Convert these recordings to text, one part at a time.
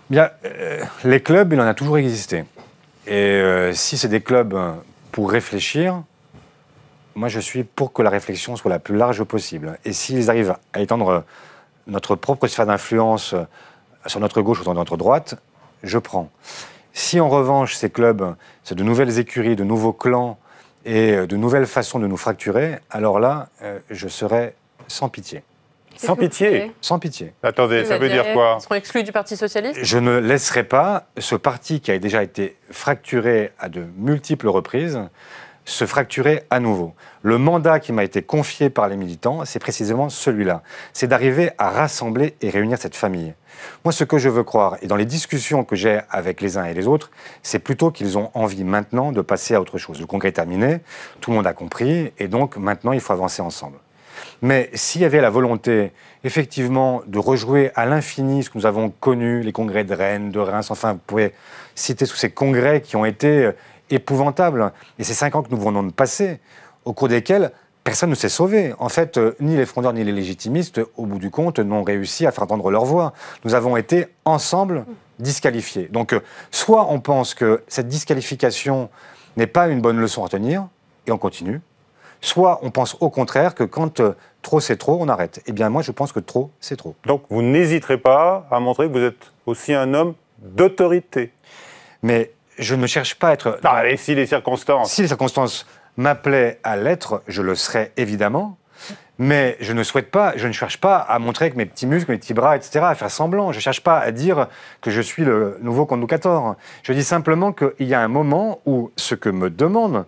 Bien, les clubs, il en a toujours existé. Et si c'est des clubs pour réfléchir, moi je suis pour que la réflexion soit la plus large possible. Et s'ils arrivent à étendre notre propre sphère d'influence sur notre gauche ou sur notre droite, je prends. Si en revanche ces clubs, c'est de nouvelles écuries, de nouveaux clans et de nouvelles façons de nous fracturer, alors là, je serai sans pitié. Sans pitié. Sans pitié. Attendez, ça veut dire quoi? Ils seront exclus du Parti socialiste? Je ne laisserai pas ce parti qui a déjà été fracturé à de multiples reprises se fracturer à nouveau. Le mandat qui m'a été confié par les militants, c'est précisément celui-là. C'est d'arriver à rassembler et réunir cette famille. Moi, ce que je veux croire, et dans les discussions que j'ai avec les uns et les autres, c'est plutôt qu'ils ont envie maintenant de passer à autre chose. Le congrès est terminé, tout le monde a compris, et donc maintenant, il faut avancer ensemble. Mais s'il y avait la volonté, effectivement, de rejouer à l'infini ce que nous avons connu, les congrès de Rennes, de Reims, enfin, vous pouvez citer tous ces congrès qui ont été épouvantables. Et ces 5 ans que nous venons de passer, au cours desquels personne ne s'est sauvé. En fait, ni les frondeurs ni les légitimistes, au bout du compte, n'ont réussi à faire entendre leur voix. Nous avons été ensemble disqualifiés. Donc, soit on pense que cette disqualification n'est pas une bonne leçon à retenir, et on continue, soit on pense au contraire que quand trop c'est trop, on arrête. Eh bien moi je pense que trop c'est trop. Donc vous n'hésiterez pas à montrer que vous êtes aussi un homme d'autorité. Mais je ne cherche pas à être... Non, et si les circonstances... Si les circonstances m'appelaient à l'être, je le serais évidemment. Mais je ne cherche pas à montrer que mes petits muscles, mes petits bras, etc., à faire semblant. Je ne cherche pas à dire que je suis le nouveau conducteur. Je dis simplement qu'il y a un moment où ce que me demande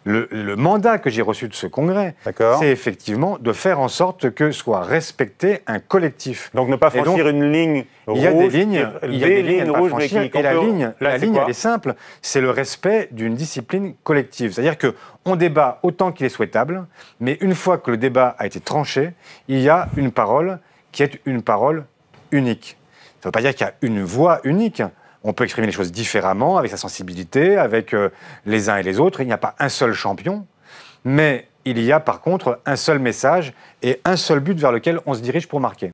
le mandat que j'ai reçu de ce congrès, c'est effectivement de faire en sorte que soit respecté un collectif. Donc ne pas franchir une ligne rouge. Il y a des lignes à franchir, et la ligne, elle est simple, c'est le respect d'une discipline collective. C'est-à-dire qu'on débat autant qu'il est souhaitable, mais une fois que le débat a été tranché, il y a une parole qui est une parole unique. Ça ne veut pas dire qu'il y a une voix unique. On peut exprimer les choses différemment, avec sa sensibilité, avec les uns et les autres. Il n'y a pas un seul champion, mais il y a par contre un seul message et un seul but vers lequel on se dirige pour marquer.